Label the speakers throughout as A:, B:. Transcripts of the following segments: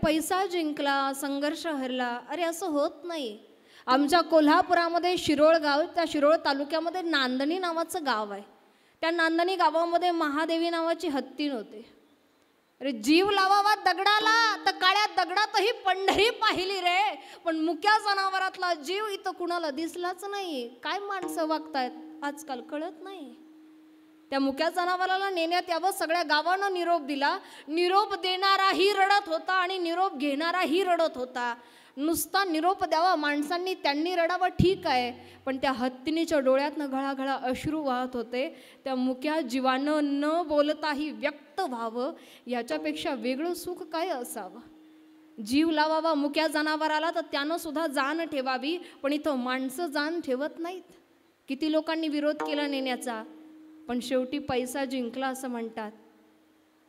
A: पैसा जिंकला, संघर्ष हरला. अरे असं होत नाही. आमच्या कोल्हापुरामध्ये शिरोळ गाव, त्या शिरोळ तालुक्यामध्ये नांदणी नावाचं गाव आहे. त्या नांदणी गावामध्ये महादेवी नावाची हत्तीण होते. अरे जीव लावावा दगडाला तर काळ्या दगडातही पंढरी पाहिली रे, पण मुक्या जनावरातला जीव इथं कुणाला दिसलाच नाही. काय माणसं वागतायत आजकाल कळत नाही. त्या मुक्या जनावराला नेण्यात यावं, सगळ्या गावानं निरोप दिला. निरोप देणाराही रडत होता आणि निरोप घेणाराही रडत होता. नुसता निरोप द्यावा माणसांनी, त्यांनी रडावं ठीक आहे, पण त्या हत्तीणीच्या डोळ्यातनं घळाघळा अश्रू वाहत होते. त्या मुक्या जीवानं न बोलताही व्यक्त व्हावं, याच्यापेक्षा वेगळं सुख काय असावं. जीव लावावा मुक्या जनावराला तर त्यानं सुद्धा जाण ठेवावी, पण इथं माणसं जाण ठेवत नाहीत. किती लोकांनी विरोध केला नेण्याचा, पण शेवटी पैसा जिंकला असं म्हणतात.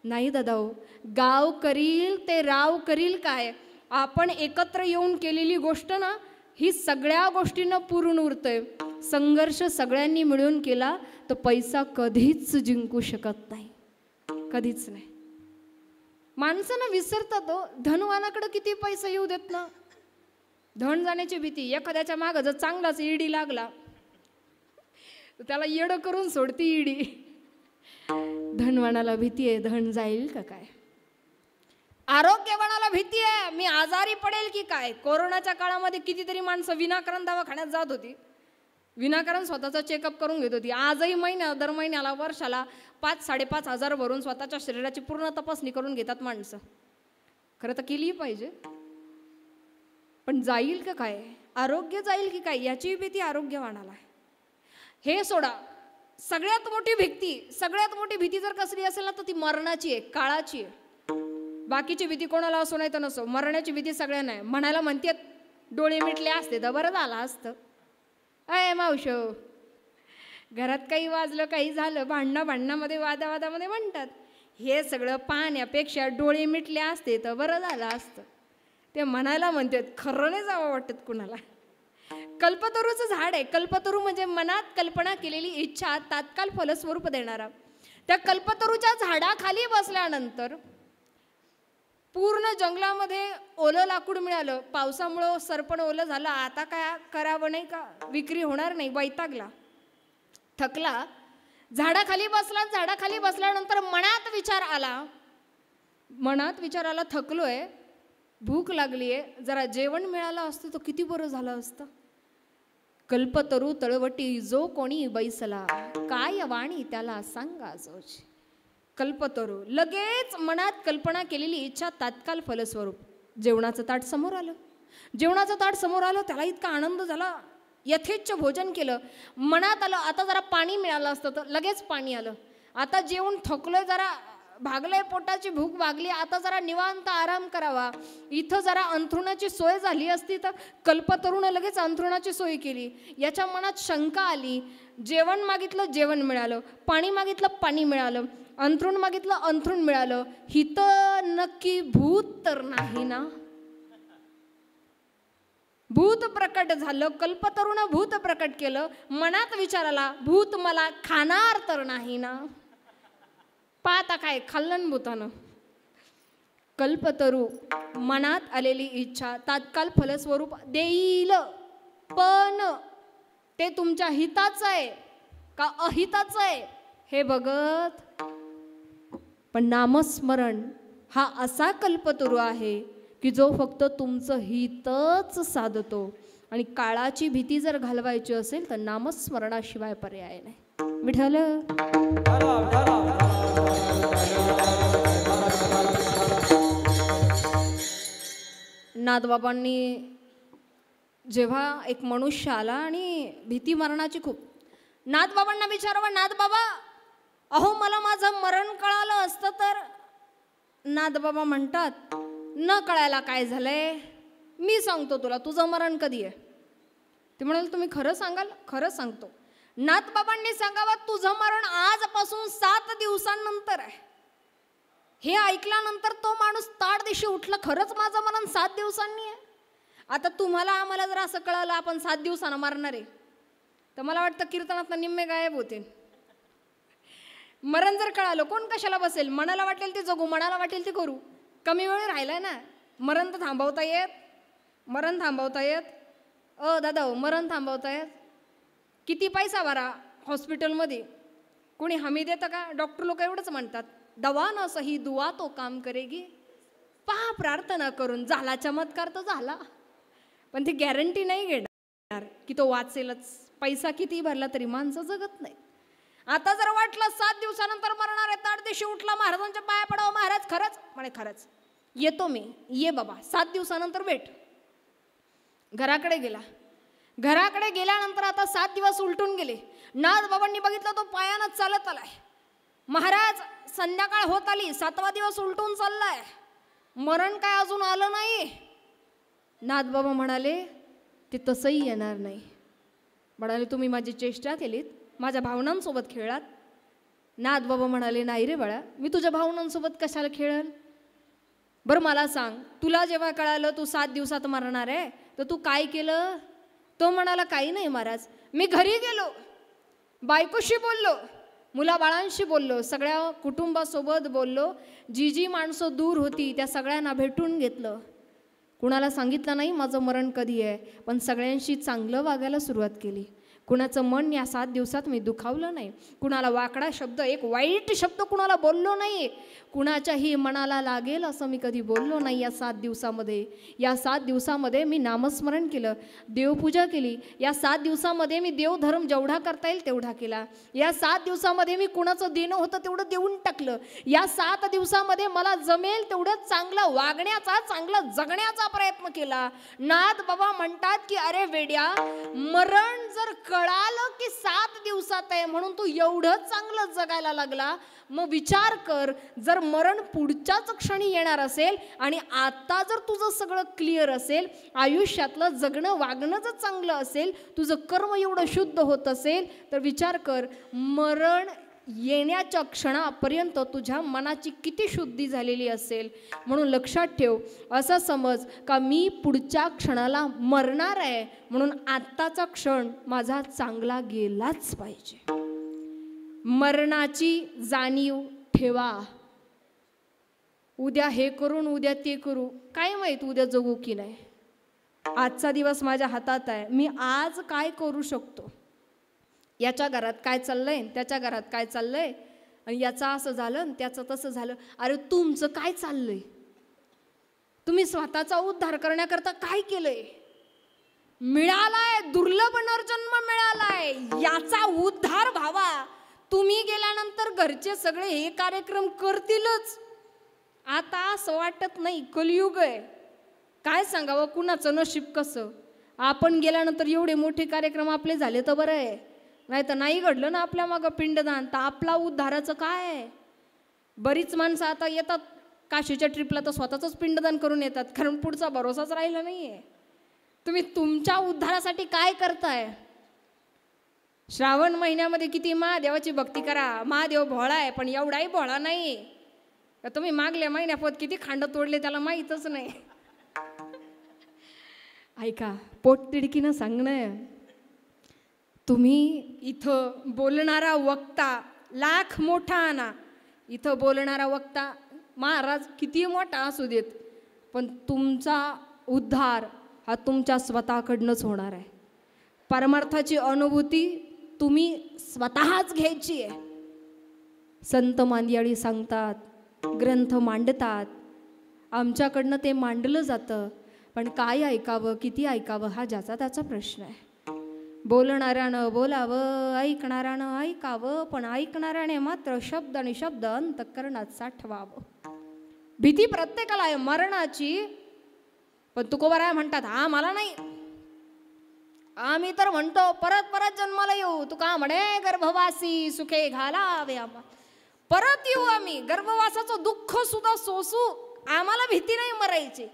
A: नाही दादाओ, गाव करील ते राव करील काय. आपण एकत्र येऊन केलेली गोष्ट ना, ही सगळ्या गोष्टींना पुरून उरतंय. संघर्ष सगळ्यांनी मिळून केला तर पैसा कधीच जिंकू शकत नाही, कधीच नाही. माणसांना विसरतात हो, धनवानाकडे किती पैसा येऊ देत ना, धन जाण्याची भीती. एखाद्याच्या मागं जर चांगलाच ईडी लागला त्याला येडं करून सोडती ईडी. धनवानाला भीती आहे धन जाईल का काय. आरोग्यवानाला भीती आहे मी आजारी पडेल की काय. कोरोनाच्या काळामध्ये कितीतरी माणसं विनाकारण दवाखान्यात जात होती, विनाकारण स्वतःचा चेकअप करून घेत होती. आजही दर महिन्याला वर्षाला 5-5.5 हजार भरून स्वतःच्या शरीराची पूर्ण तपासणी करून घेतात माणसं. खरं तर केली पाहिजे, पण जाईल का काय, आरोग्य जाईल की काय याची भीती आरोग्यवानाला आहे. हे सोडा, सगळ्यात मोठी भीती जर कसली असेल ना तर ती मरणाची आहे, काळाची आहे. बाकीची भीती कोणाला असो नाही तर नसो, मरण्याची भीती सगळ्यांना आहे. म्हणायला म्हणतात डोळे मिटले असते तर बरं झालं असतं. अय मावशो, घरात काही वाजलं काही झालं भांडणामध्ये वादामध्ये म्हणतात हे सगळं पाहण्यापेक्षा डोळे मिटले असते तर बरं झालं असतं. ते म्हणायला म्हणतात, खरं नाही जावं वाटत कुणाला. कल्पतरूचं झाड आहे. कल्पतरू म्हणजे मनात कल्पना केलेली इच्छा तात्काळ फलस्वरूप देणारा. त्या कल्पतरूच्या झाडाखाली बसल्यानंतर पूर्ण जंगलामध्ये ओलं लाकूड मिळालं. पावसामुळं सरपण ओलं झालं. आता काय करावं नाही का, विक्री होणार नाही, वैतागला, थकला, झाडाखाली बसला. झाडाखाली बसल्यानंतर मनात विचार आला थकलोय, भूक लागली आहे, जरा जेवण मिळालं असतं तर किती बरं झालं असतं. कल्पतरू तळवटी जो कोणी बैसला, काय वाणी त्याला सांगा जोची. कल्पतरू लगेच मनात कल्पना केलेली इच्छा तात्काळ फलस्वरूप. जेवणाचं ताट समोर आलं. त्याला इतका आनंद झाला, यथेच्छ भोजन केलं. मनात आलं आता जरा पाणी मिळालं असतं तर लगेच पाणी आलं. आता जेवण थकलोय, जरा भागलंय, पोटाची भूक भागली, आता जरा निवांत आराम करावा. इथं जरा अंथरुणाची सोय झाली असती तर कल्पतरूनं लगेच अंथरुणाची सोय केली. याच्या मनात शंका आली. जेवण मागितलं जेवण मिळालं, पाणी मागितलं पाणी मिळालं, अंथरुण मागितलं अंथरुण मिळालं. हिथं नक्की भूत तर नाही ना. भूत प्रकट झालं. कल्पतरूनं भूत प्रकट केलं. मनात विचार आला, भूत मला खाणार तर नाही ना. पाहता काय खाल्लन भूतानं. कल्पतरू मनात आलेली इच्छा तात्काळ फलस्वरूप देईल, पण ते तुमच्या हिताचं आहे का अहिताचं आहे हे बघत. पण नामस्मरण हा असा कल्पतरू आहे की जो फक्त तुमचं हितच साधतो. आणि काळाची भीती जर घालवायची असेल तर नामस्मरणाशिवाय पर्याय नाही. विठ्ठल नाथबाबांनी जेव्हा एक मनुष्य आला आणि भीती मरणाची खूप, नाथबाबांना विचारावं, नाथबाबा अहो मला माझं मरण कळालं असतं तर. नाथबाबा म्हणतात, न कळायला काय झालंय, मी सांगतो तुला तुझं मरण कधी आहे. ते म्हणाले तुम्ही खरं सांगाल. खरं सांगतो. नाथबाबांनी सांगावं तुझं मरण आजपासून 7 दिवसांनंतर आहे. हे ऐकल्यानंतर तो माणूस ताड दिवशी उठला, खरंच माझं मरण 7 दिवसांनी आहे. आता तुम्हाला आम्हाला जर असं कळालं आपण 7 दिवसांना मारणार आहे तर मला वाटतं कीर्तनातनं निम्मे गायब होते. मरण जर कळालं कोण कशाला बसेल. मनाला वाटेल ते जगू, मनाला वाटेल ते करू. कमी वेळ राहिलाय ना, मरण तर थांबवता येत, मरण थांबवता येत. दादा मरण थांबवता येत. किती पैसा भरा हॉस्पिटलमध्ये, कोणी हमी देतं का? डॉक्टर लोक एवढंच म्हणतात, दवा न सही दुआ तो काम करेगी. पहा प्रार्थना करून झाला चमत्कार तर झाला, पण ती गॅरंटी नाही घेणार की तो वाचेलच. पैसा किती भरला तरी माणसं जगत नाही. आता जर वाटलं 7 दिवसानंतर मरणार आहे, ताट दिवशी उठला, महाराजांच्या पाया पडावं, महाराज खरंच म्हणे, खरंच येतो मी, ये बाबा 7 दिवसानंतर भेट. घराकडे गेला. घराकडे गेल्यानंतर आता 7 दिवस उलटून गेले. नाथ बाबांनी बघितलं तो पायानं चालत आलाय. महाराज संध्याकाळ होत आली, 7वा दिवस उलटून चाललाय, मरण काय अजून आलं नाही. नाथ बाबा म्हणाले ते तसंही येणार नाही. म्हणाले तुम्ही माझी चेष्टा केलीत, माझ्या भावनांसोबत खेळलात. नाथ बाबा म्हणाले नाही रे बाळा, मी तुझ्या भावनांसोबत कशाला खेळल. बरं मला सांग, तुला जेव्हा कळालं तू 7 दिवसात मरणार आहे तर तू काय केलं? तो म्हणाला काही नाही महाराज, मी घरी गेलो, बायकोशी बोललो, मुलाबाळांशी बोललो, सगळ्या कुटुंबासोबत बोललो, जी जी माणसं दूर होती त्या सगळ्यांना भेटून घेतलं. कुणाला सांगितलं नाही माझं मरण कधी आहे, पण सगळ्यांशी चांगलं वागायला सुरुवात केली. कुणाचं मन या 7 दिवसात मी दुखावलं नाही. कुणाला वाकडा शब्द, एक वाईट शब्द कुणाला बोललो नाही. कुणाच्याही मनाला लागेल असं मी कधी बोललो नाही. या 7 दिवसामध्ये, या 7 दिवसामध्ये मी नामस्मरण केलं, देवपूजा केली. या 7 दिवसामध्ये मी देवधर्म जेवढा करता येईल तेवढा केला. या 7 दिवसामध्ये मी कुणाचं देणं होतं तेवढं देऊन टाकलं. या 7 दिवसामध्ये मला जमेल तेवढं चांगलं वागण्याचा, चांगलं जगण्याचा प्रयत्न केला. नाथ बाबा म्हणतात की अरे वेड्या, मरण जर कळालं की 7 दिवसात आहे म्हणून तू एवढं चांगलं जगायला लागला, मग विचार कर, जर मरण पुढच्याच क्षणी येणार असेल आणि आता जर तुझं सगळं क्लिअर असेल, आयुष्यातलं जगणं वागणं जर चांगलं असेल, तुझं कर्म एवढं शुद्ध होत असेल, तर विचार कर मरण येण्याच्या क्षणापर्यंत तुझ्या मनाची किती शुद्धी झालेली असेल. म्हणून लक्षात ठेव, असं समज का मी पुढच्या क्षणाला मरणार आहे म्हणून आत्ताचा क्षण माझा चांगला गेलाच पाहिजे. मरणाची जाणीव ठेवा. उद्या हे करून उद्या ते करू, काय माहीत उद्या जगू की नाही. आजचा दिवस माझ्या हातात आहे, मी आज काय करू शकतो. याच्या घरात काय चाललंय, त्याच्या घरात काय चाललंय, आणि याचं असं झालं आणि त्याचं तसं झालं. अरे तुमचं काय चाललंय? तुम्ही स्वतःचा उद्धार करण्याकरता काय केलंय? मिळालाय, दुर्लभ नरजन्म मिळालाय, याचा उद्धार व्हावा. तुम्ही गेल्यानंतर घरचे सगळे हे कार्यक्रम करतीलच. आता असं वाटत नाही, कलियुग आहे. काय सांगावं कुणाचं नशीब कसं. आपण गेल्यानंतर एवढे मोठे कार्यक्रम आपले झाले तर बरं आहे, नाही तर नाही घडलं ना आपल्या मागं पिंडदान, तर आपला उद्धाराचं काय आहे. बरीच माणसं आता येतात काशीच्या ट्रिपला तर स्वतःच पिंडदान करून येतात, कारण पुढचा भरोसाच राहिला नाही आहे. तुम्ही तुमच्या उद्धारासाठी काय करताय? श्रावण महिन्यामध्ये किती महादेवाची भक्ती करा. महादेव भोळा आहे, पण एवढाही भोळा नाही. तुम्ही मागल्या महिन्यापोत किती खांड तोडले त्याला माहीतच नाही. ऐका, पोटतिडकीनं सांगणं, तुम्ही इथं बोलणारा वक्ता लाख मोठा आणा, इथं बोलणारा वक्ता महाराज किती मोठा असू देत, पण तुमचा उद्धार हा तुमच्या स्वतःकडनंच होणार आहे. परमार्थाची अनुभूती तुम्ही स्वतःच घ्यायची आहे. संत मांदियाळी सांगतात, ग्रंथ मांडतात, आमच्याकडनं ते मांडलं जातं, पण काय ऐकावं, किती ऐकावं हा ज्याचा त्याचा प्रश्न आहे. बोलणाऱ्यानं बोलावं, ऐकणाऱ्यानं ऐकावं, पण ऐकणाऱ्याने मात्र शब्द आणि शब्द अंतःकरणात साठवावं. भीती प्रत्येकाला आहे मरणाची, पण तुकोबाराय म्हणतात आम्हाला नाही. आम्ही तर म्हणतो परत परत जन्माला येऊ. तुका म्हणे गर्भवासी सुखे घालावे आम्हा. परत येऊ आम्ही, गर्भवासाचं दुःख सुद्धा सोसू, आम्हाला भीती नाही मरायची.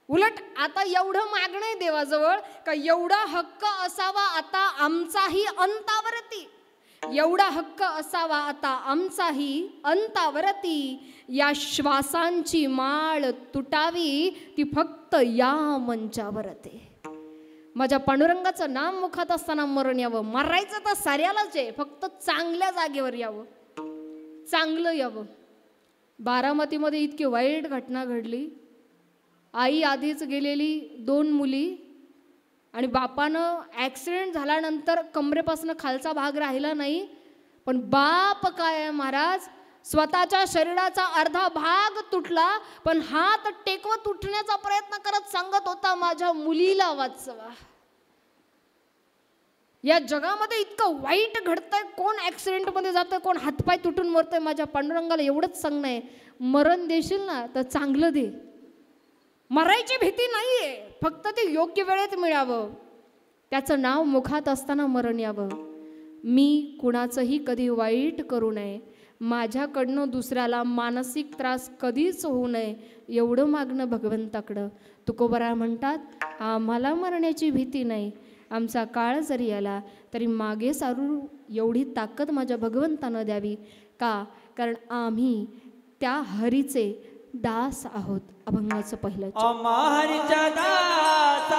A: उलट आता एवढं मागणं आहे देवाजवळ का एवढा हक्क असावा आता आमचाही अंतावरती, एवढा हक्क असावा आता आमचाही अंतावरती. या श्वासांची माळ तुटावी ती फक्त या मंचावरती. माझ्या पांडुरंगाचं नाम मुखात असताना मरण यावं. मरायचं तर साऱ्यालाच आहे, फक्त चांगल्या जागेवर यावं, चांगलं यावं. बारामतीमध्ये इतकी वाईट घटना घडली, आई आधीच गेलेली, 2 मुली आणि बापानं ॲक्सिडेंट झाल्यानंतर कमरेपासून खालचा भाग राहिला नाही. पण बाप काय आहे महाराज, स्वतःच्या शरीराचा अर्धा भाग तुटला पण हात टेकवत उठण्याचा प्रयत्न करत सांगत होता, माझ्या मुलीला वाचवा. या जगामध्ये इतकं वाईट घडतंय, कोण ॲक्सिडेंटमध्ये जातंय, कोण हातपाय तुटून मरतंय. माझ्या पांडुरंगाला एवढंच सांगणं आहे, मरण देशील ना तर चांगलं दे. मरायची भीती नाहीये, फक्त ते योग्य वेळेत मिळावं, त्याचं नाव मुखात असताना मरण यावं. मी कुणाचंही कधी वाईट करू नये, माझ्याकडनं दुसऱ्याला मानसिक त्रास कधीच होऊ नये एवढं मागणं भगवंताकडं. तुकोबरा म्हणतात, आम्हाला मरण्याची भीती नाही, आमचा काळ जरी आला तरी मागे सारू एवढी ताकद माझ्या भगवंतानं द्यावी. का? कारण आम्ही त्या हरीचे दास आहोत. अभंगाचं पहिलं
B: हरीच्या दास